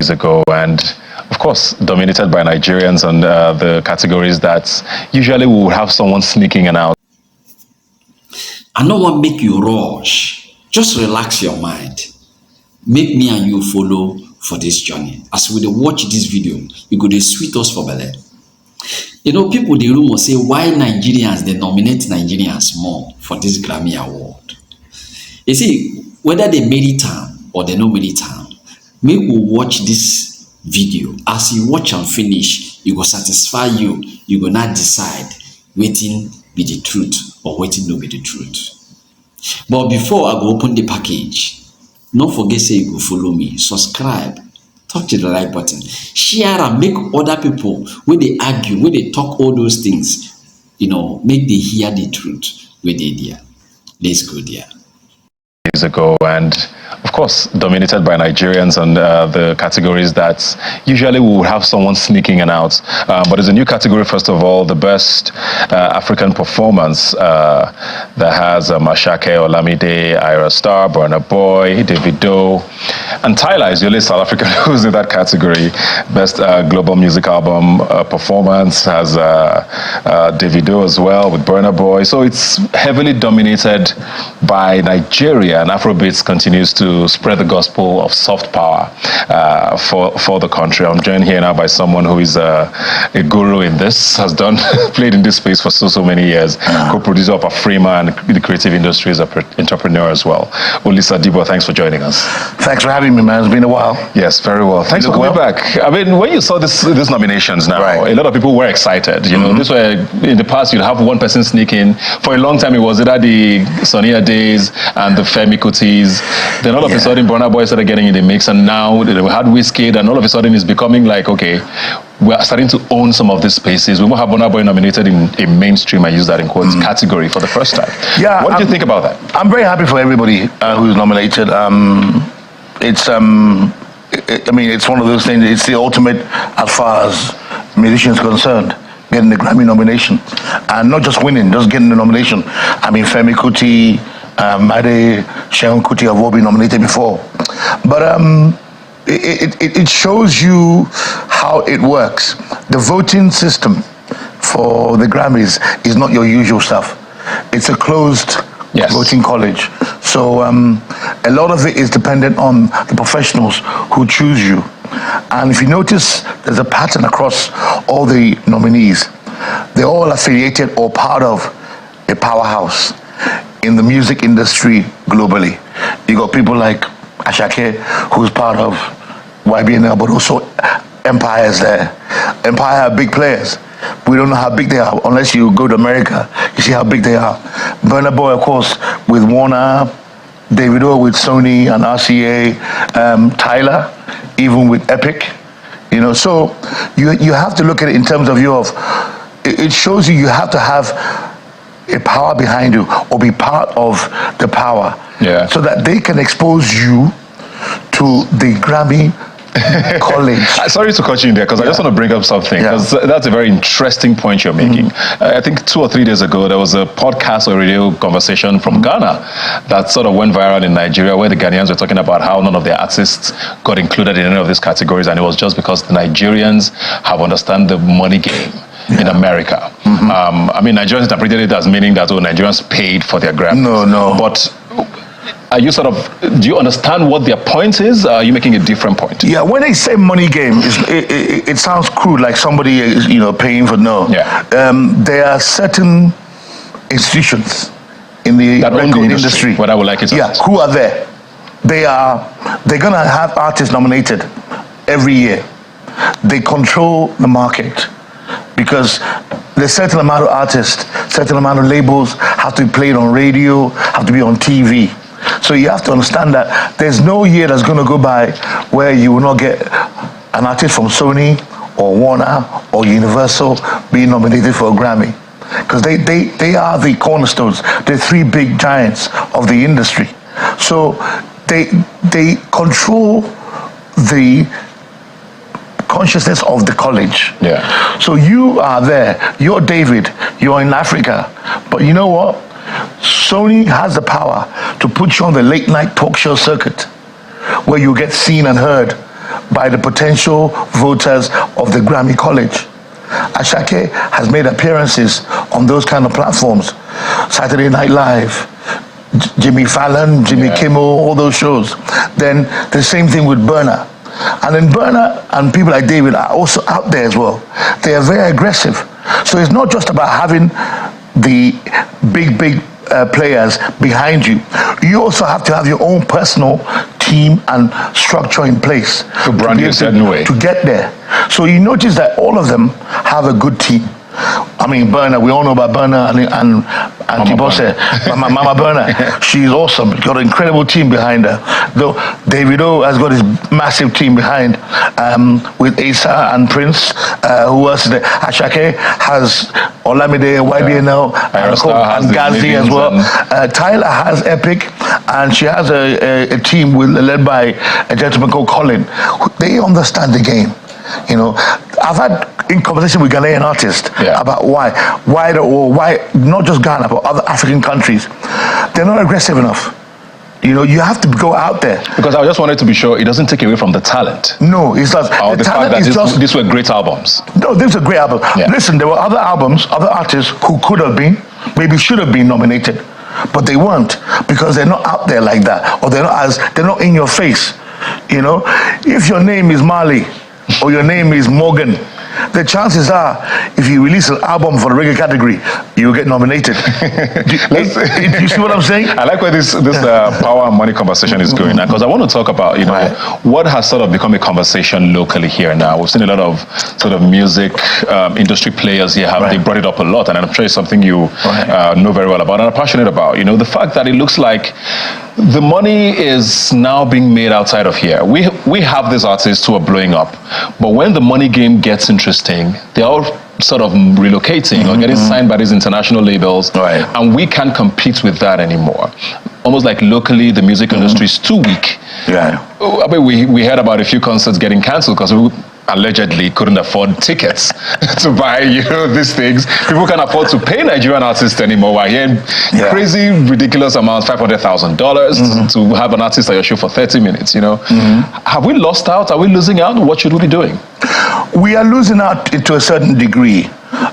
Days ago, and of course dominated by Nigerians and the categories that usually we would have someone sneaking in and out. I don't want to make you rush. Just relax your mind. Make me and you follow for this journey. As we dey watch this video, you go dey sweet us for belle. You know, people dey rumor say why Nigerians they nominate Nigerians more for this Grammy award. You see, whether they merit am or they no merit am, make we watch this video. As you watch and finish, e go satisfy you. You go not decide wetin be the truth or wetin no be the truth. But before I go open the package, no forget say you go follow me, subscribe, touch the like button, share and make other people when they argue, when they talk all those things, you know, make they hear the truth wey dey there. Let's go there. Days ago, and of course dominated by Nigerians and the categories that usually we would have someone sneaking in and out. But there's a new category, first of all, the best African performance that has Ashake, Olamide, Ira Star, Burna Boy, Davido, and Tyler is the only South African who's in that category. Best global music album performance has Davido as well with Burna Boy. So it's heavily dominated by Nigeria, and Afrobeats continues to spread the gospel of soft power for the country. I'm joined here now by someone who is a guru in this, has done played in this space for so many years, co-producer of Afrima and the creative industry, as an entrepreneur as well. Olisa Adibua, thanks for joining us. Thanks for having me, man. It's been a while. Yes, very well. Thanks for coming back. I mean, when you saw these nominations now, a lot of people were excited. You know, this were in the past you'd have one person sneaking. For a long time, it was either the Sonia Days and the Femi Kutis. Then all of a sudden, Burna Boy started getting in the mix, and now we had Wizkid, and all of a sudden it's becoming like, okay, we're starting to own some of these spaces. We will have Burna Boy nominated in a mainstream, I use that in quotes, category for the first time. Yeah. What do you think about that? I'm very happy for everybody who's nominated. I mean, it's one of those things, it's the ultimate as far as musicians concerned, getting the Grammy nomination. And not just winning, just getting the nomination. I mean, Femi Kuti, Made, Seun Kuti have all been nominated before. But it shows you how it works. The voting system for the Grammys is not your usual stuff. It's a closed voting college. So a lot of it is dependent on the professionals who choose you. And if you notice, there's a pattern across all the nominees. They're all affiliated or part of a powerhouse in the music industry globally. You got people like Ashake, who's part of YBNL, but also Empire's there. Empire are big players. We don't know how big they are unless you go to America. You see how big they are. Burna Boy, of course, with Warner, Davido with Sony and RCA, Tyler, even with Epic. You know, so you have to look at it in terms of it shows you have to have a power behind you or be part of the power, so that they can expose you to the Grammy college. Sorry to cut you in there, because I just want to bring up something, because that's a very interesting point you're making. I think 2 or 3 days ago, there was a podcast or radio conversation from Ghana that sort of went viral in Nigeria, where the Ghanaians were talking about how none of their artists got included in any of these categories, and it was just because the Nigerians have understand the money game in America. I mean, Nigerians interpreted it as meaning that Nigerians paid for their Grammys. No. But are you do you understand what their point is? Are you making a different point? Yeah, when they say money game, it sounds crude, like somebody is, paying for there are certain institutions in the record industry. What I would like it to who are there? They're gonna have artists nominated every year. They control the market, because there's certain amount of artists, certain amount of labels have to be played on radio, have to be on TV. So you have to understand that there's no year that's going to go by where you will not get an artist from Sony or Warner or Universal being nominated for a Grammy. Because they are the cornerstones, the 3 big giants of the industry. So they control the consciousness of the college. So you are there, you're David, you're in Africa, but you know what? Sony has the power to put you on the late night talk show circuit, where you get seen and heard by the potential voters of the Grammy College. Ashake has made appearances on those kind of platforms. Saturday Night Live, Jimmy Fallon, Jimmy Kimmel, all those shows. Then the same thing with Burna. And then Burna and people like David are also out there as well. They are very aggressive. So it's not just about having the big players behind you. You also have to have your own personal team and structure in place to brand you a certain way to get there. So you notice that all of them have a good team. I mean, Burna, we all know about Burna and Tibose, Mama Burna. She's awesome. Got an incredible team behind her. Though Davido has got his massive team behind with Asa and Prince. Who else is there? Ashake has Olamide, YBNL, and Gazi as well. Tyler has Epic, and she has a team led by a gentleman called Colin. They understand the game. You know, I've had in conversation with Ghanaian artists about why not just Ghana but other African countries, they're not aggressive enough. You know, you have to go out there. Because I just wanted to be sure it doesn't take away from the talent. No, it's not. Or the fact that these were great albums. No, these were great albums. Yeah. Listen, there were other albums, other artists who could have been, maybe should have been nominated, but they weren't because they're not out there like that, or they're not in your face. You know, if your name is Marley or your name is Morgan, the chances are, if you release an album for the reggae category, you'll get nominated. Do you see what I'm saying? I like where this power and money conversation is going now, because I want to talk about, what has sort of become a conversation locally here now. We've seen a lot of sort of music industry players here they brought it up a lot, and I'm sure it's something you know very well about and are passionate about. You know, the fact that it looks like the money is now being made outside of here. We have these artists who are blowing up, but when the money game gets interesting, they're all sort of relocating or getting signed by these international labels, and we can't compete with that anymore. Almost like locally, the music industry is too weak. I mean, we heard about a few concerts getting cancelled because we allegedly couldn't afford tickets to buy, these things. People can't afford to pay Nigerian artists anymore. We're hearing crazy, ridiculous amounts, $500,000 to have an artist at your show for 30 minutes, Have we lost out? Are we losing out? What should we be doing? We are losing out to a certain degree.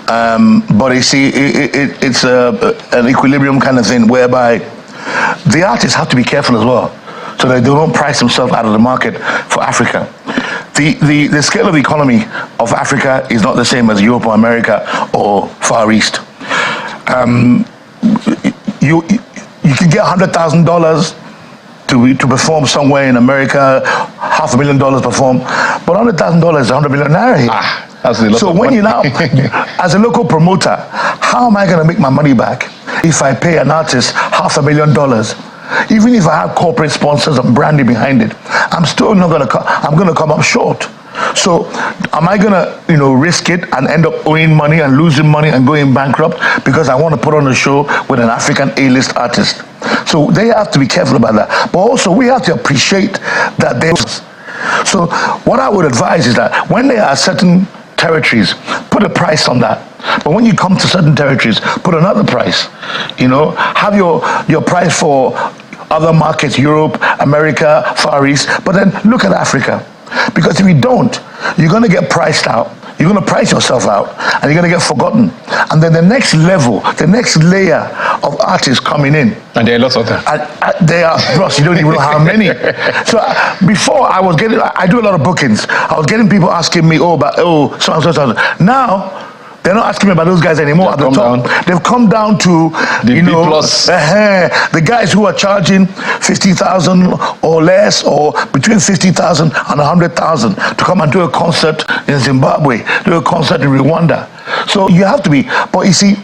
But you see, it's an equilibrium kind of thing whereby the artists have to be careful as well, so that they don't price themselves out of the market for Africa. The scale of the economy of Africa is not the same as Europe or America or Far East. You can get $100,000 to perform somewhere in America, $500,000 perform, but $100,000 is 100 million naira here. That's a lot so of when money. you now, as a local promoter, how am I going to make my money back if I pay an artist $500,000? Even if I have corporate sponsors and branding behind it, I'm still not going to I'm going to come up short. So am I going to, risk it and end up owing money and losing money and going bankrupt because I want to put on a show with an African A-list artist? So they have to be careful about that. But also we have to appreciate that so what I would advise is that when there are certain territories, put a price on that. But when you come to certain territories, put another price. Have your price for other markets, Europe, America, Far East, but then look at Africa. Because if you don't, you're going to get priced out. You're going to price yourself out, and you're going to get forgotten. And then the next level, the next layer of artists coming in. And there are lots of them. They are, Ross, you don't even know how many. So before I do a lot of bookings. I was getting people asking me, so and so. Now, they're not asking me about those guys anymore. At the top, they've come down to the B+. The guys who are charging 50,000 or less, or between 50,000 and 100,000 to come and do a concert in Zimbabwe, do a concert in Rwanda. So you have to be. But you see,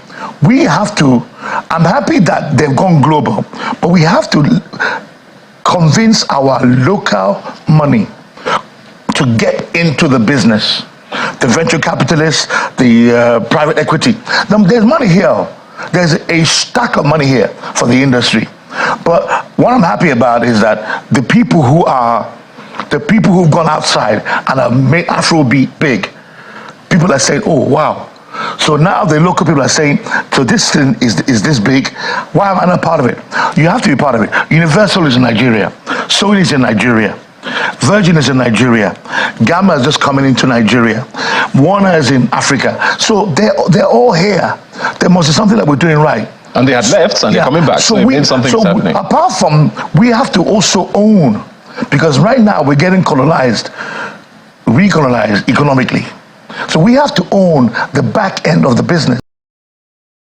we have to. I'm happy that they've gone global, but we have to convince our local money to get into the business. The venture capitalists, the private equity. There's money here. There's a stack of money here for the industry. But what I'm happy about is that the people who've gone outside and have made Afrobeat big, people are saying, oh, wow. So now the local people are saying, so this thing is this big, why am I not part of it? You have to be part of it. Universal is in Nigeria. Sony is in Nigeria. Virgin is in Nigeria. Gamma is just coming into Nigeria. Warner is in Africa. So they're all here. There must be something that we're doing right. And they had left and they're coming back. So it means something is happening. Apart from, we have to also own, because right now we're getting recolonized economically. So we have to own the back end of the business.